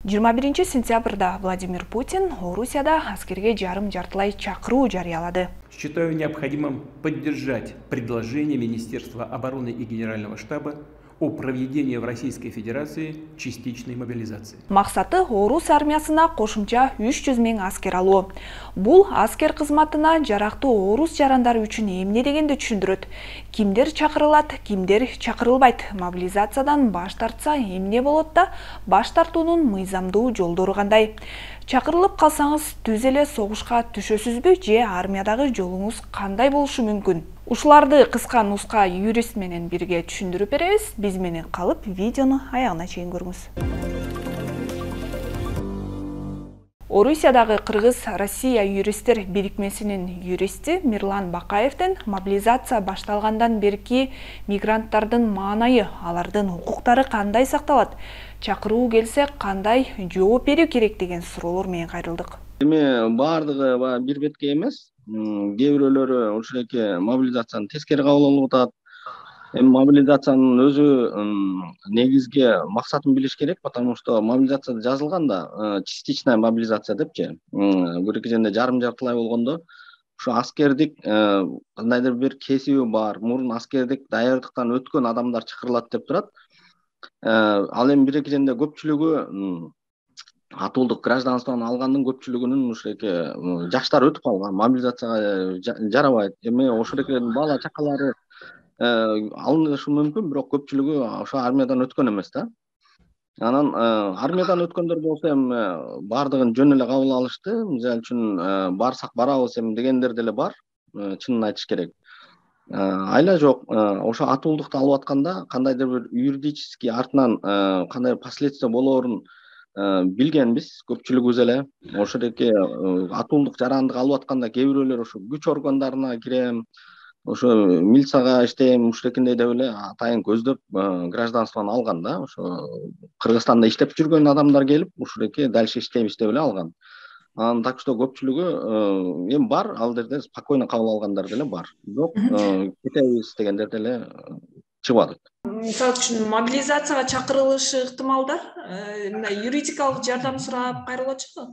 21-сентябрда Владимир Путин Орусияда аскерге жартылай чакыруу жарыялады. Считаю необходимым поддержать предложение Министерства обороны и Генерального штаба о проведении в Российской Федерации частичной мобилизации. Максаты Орус армиясына кошумча 300 миң аскер алуу. Бул аскер кызматына жарактуу орус жарандары үчүн эмне дегенди түшүндүрөт. Кимдер чакырылат, кимдер чакырылбайт. Мобилизациядан баш тартса эмне болот да, баш тартуунун мыйзамдуу жолдору кандай? Чакырылып калсаңыз түз эле согушка түшөсүзбү же армиядагы жолуңуз кандай болушу мүмкүн? Ушуларды кыска нуска юрист менен бирге түшүндүрүп беребиз. Биз менен калып видеону аягына чейин көрүңүз. Орусиядагы Кыргыз-Россия юристтер бирикмесинин юристи Мирлан Бакаевден мобилизация башталгандан берки мигранттардын маанайы, алардын укуктары кандай сакталат, чакыруу келсе кандай жооп берүү керек деген суроолор менен кайрылдык. Эми баардыгы бир бетке эмес. Кээ бирөөлөрү ушунеки мобилизацияны тескери кабыл алып атат. Эми мобилизациянын өзү негизги максатын билиш керек, потому что мобилизацияда жазылган да частичная мобилизация депчи. Бир кезенде жарым-жартылай болгондо ушу аскердик кандайдыр бир кесиби бар, мурун аскердик даярдыктан өткөн адамдар чакырылат деп турат. Ал эми бир кезенде көпчүлүгү атуулдук гражданствону алгандын көпчүлүгүнүн ушунеки жаштары өтүп калган, мобилизацияга жарабайт. Эми ошолекердин бала чакалары алынышы мүмкүн, бирок көпчүлүгү ошо армиядан өткөн эмес да. Анан армиядан өткөндөр болсо эми баардыгын жөн эле кабыл алышты. Мисалы үчүн барсак барабыз эми дегендер деле бар. Чынын айтыш керек. Айла жок, ошо атуулдукту алып атканда кандайдыр бир юридический артынан кандай последствия болоорун билгенбиз көпчүлүгүбүз эле. Ошодеки атуулдук жарандык алып атканда кээ бирөөлөр ошо күч органдарына кирем, ошо милицияга иштейм, ушунекиндей деп эле атайын көздөп гражданствону алган да. Ошо Кыргызстанда иштеп жүргөн адамдар келип ушунеки дальше иштейбиз деп эле алган. Так что көпчүлүгү эми бар, ал жерде спокойно кабыл алгандар деле бар. Бирок кетебиз дегендер деле чыгып атат. Мисалы үчүн мобилизацияга чакырылышы ыктымалдар мындай юридикалык жардам сурап кайрылып атышпы?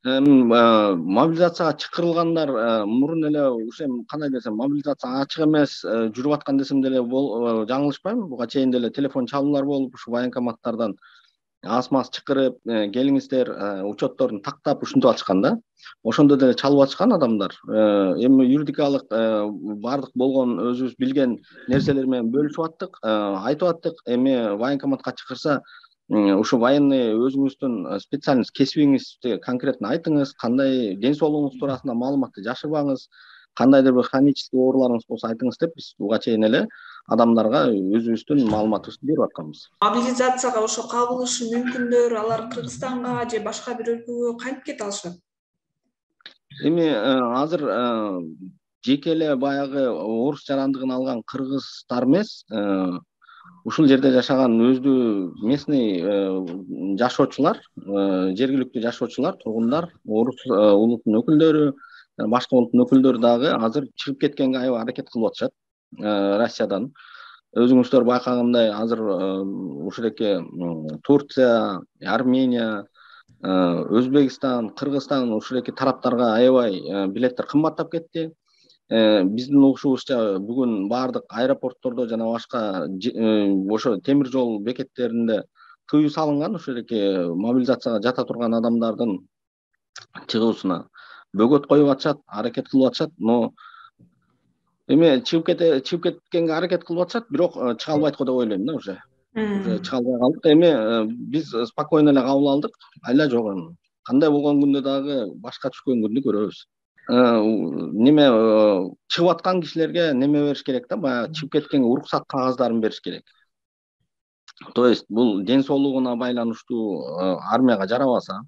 Мобилизацияга чакырылгандар мурун эле ушем кандай десем, мобилизация ачык эмес жүрүп аткан десем деле жаңылышпайм. Буга чейин деле телефон чалуулар болуп, ушу военкоматтардан ас-мас чакырып, келиңиздер, учетторун тактап ушинтип атышкан да. Ошондо деле чалып атышкан адамдар. Эми юридикалык бардык болгон өзүбүз билген нерселер менен бөлүшүп аттык, айтып аттык. Эми военкоматка чакырса, ушу военный өзүңүздүн специальность кесибиңизди конкретно айтыңыз, кандай ден соолугуңуз туурасында маалыматты жашырбаңыз, кандайдыр бир хронический ооруларыңыз болсо айтыңыз деп биз буга чейин эле адамдарга өзүбүздүн маалыматыбызды берип атканбыз. Мобилизацияга ошо кабылышы мүмкүндөр, алар Кыргызстанга же башка бир өлкөгө кантип кете алышат? Эми азыр жеке эле баягы орус жарандыгын алган кыргыздар эмес, ушул жерде жашаган өздүү местный жашоочулар, жергиликтүү жашоочулар, тургундар, орус улутунун өкүлдөрү, башка улуттун өкүлдөрү дагы азыр чыгып кеткенге аябай аракет кылып атышат Россиядан. Өзүңүздөр байкагандай азыр ушуреки Турция, Армения, Өзбекстан, Кыргызстан ушуреки тараптарга аябай билеттер кымбаттап кетти. Биздин угушубузча бүгүн баардык аэропорттордо жана башка ошо темир жол бекеттеринде тыюу салынган ушуреки мобилизацияга жата турган адамдардын чыгуусуна. Бөгөт коюп атышат, аракет кылып атышат, но эми чыгып кеткенге аракет кылып атышат, бирок чыга албайт го деп ойлойм да уже. Уже чыга албай калдык. Эми биз спокойно эле кабыл алдык. Айла жок эми. Кандай болгон күндө дагы башка түшкөн күндү көрөбүз. Неме чыгып аткан кишилерге неме бериш керек да, баягы чыгып кеткенге уруксат кагаздарын бериш керек. То есть бул ден соолугуна байланыштуу армияга жарабаса,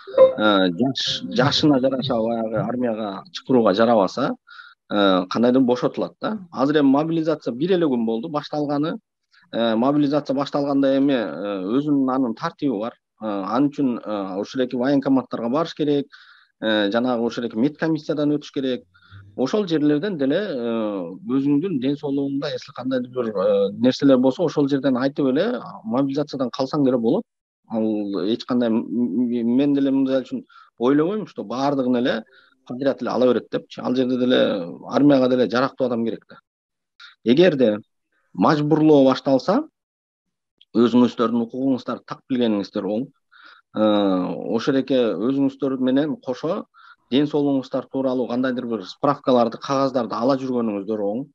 жашына жараша баягы армияга чакырууга жарабаса, кандайдыр бошотулат да. Азыр эми мобилизация бир эле күн болду башталганы. Мобилизация башталганда эми өзүнүн анын тартиби бар. Ал үчүн ушуреки военкоматтарга барыш керек, жанагы ушуреки медкомиссиядан өтүш керек. Ошол жерлерден деле өзүңдүн ден соолугуңда эсли кандайдыр бир нерселер болсо ошол жерден айтып эле мобилизациядан калсаң деле болот. ал эч кандай мен деле мындай үчүн ойлобойм, что баардыгын эле подряд эле ала берет депчи. Ал жерде деле армияга деле жарактуу адам керек да. Эгерде мажбурлоо башталса, өзүңүздөрдүн укугуңуздарды так билгениңиздер оң. Ошол эке өзүңүздөр менен кошо ден соолугуңуздар тууралуу кандайдыр бир справкаларды, кагаздарды ала жүргөнүңүздөр оң.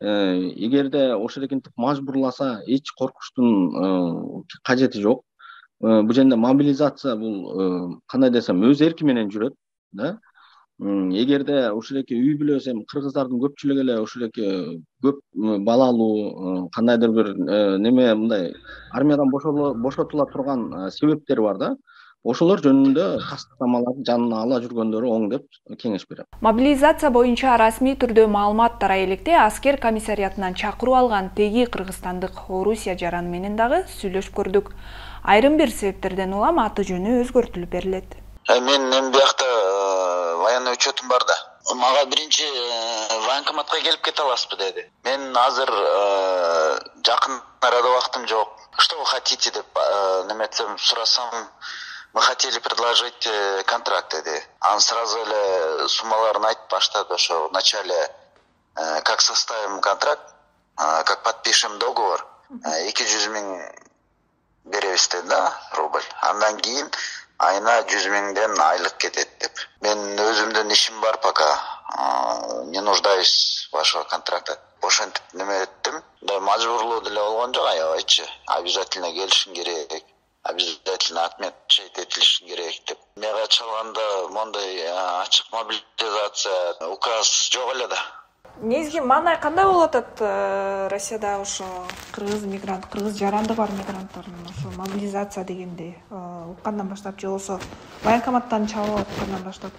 Эгерде ошол экентип мажбурласа, эч коркуштун кажети жок. Бул жерде мобилизация бул кандай десем өз эрки менен жүрөт да. Эгерде ушул эки үй бүлөсү эми кыргыздардын көпчүлүгү эле ушул эки көп балалуу кандайдыр бир неме мындай армиядан бошотула турган себептери бар да. Ошолор жөнүндө тастыктамаларды жанына ала жүргөндөрү оң деп кеңеш берем. Мобилизация боюнча расмий түрдө маалымат тарай электе аскер комиссариятынан чакыруу алган теги кыргызстандык Орусия жараны менен дагы сүйлөшүп көрдүк. Айрым бир себептерден улам аты жөнү өзгөртүлүп берилет. Мен биякта военный учетум бар да. Мага биринчи военкоматка келип кете аласызбы деди. Мен азыр жакын арада убактым жок. Что вы хотите деп неметсем сурасам, мы хотели предложить контракт деди. Аны сразу эле суммаларын айтып баштады. Ошо в начале как составим контракт, как подпишем договор, 200 миң беребиз деди да, рубль. Андан кийин айына 100 миңден айлык кетет деп. Мен өзүмдүн ишим бар пока. Не нуждаюсь в вашего контракта. Ошентип неме эттим. Да мажбурлоо деле болгон жок, аябайчы. Обязательно келишиң керек. Обязательно отмечать этилишиң керек деп. Мага чалганда мондай ачык мобилизация указ жок эле да. Негизги маанай кандай болуп атат Россияда ошо кыргыз жаранды бар мигранттардын ошо мобилизация дегенди уккандан баштап же болбосо военкоматтан чалып аткандан баштап?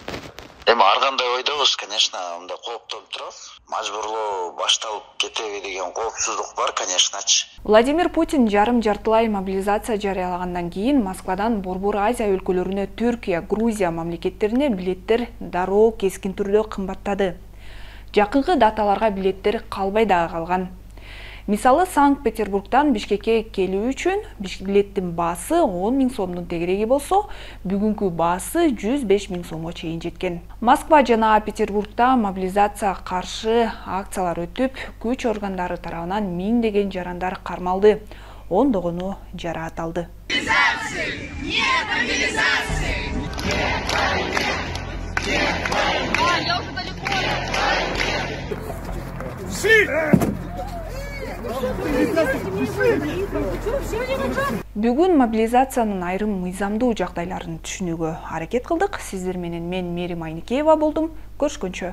Эми ар кандай ойдобуз, конечно, мындай кооптонуп турабыз. Мажбурлоо башталып кетеби деген коопсуздук бар, конечно-чы. Владимир Путин жарым-жартылай мобилизация жарыялагандан кийин Москвадан Борбор Азия өлкөлөрүнө Түркия, Грузия мамлекеттерине билеттер дароо кескин түрдө кымбаттады. Жакынкы даталарга билеттер калбай дагы калган. Мисалы, Санкт-Петербургдан Бишкекке келүү үчүн билеттин баасы 10 миң сомдун тегереги болсо, бүгүнкү баасы 105 миң сомго чейин жеткен. Москва жана Петербургда мобилизация каршы акциялар өтүп, күч органдары тарабынан миңдеген жарандар кармалды. Ондогону жараат алды. Бүгүн мобилизациянын айрым мыйзамдуу жагдайларын түшүнүүгө аракет кылдык. Сиздер менен мен Мерим Айникеева болдум. Көрүшкөнчө.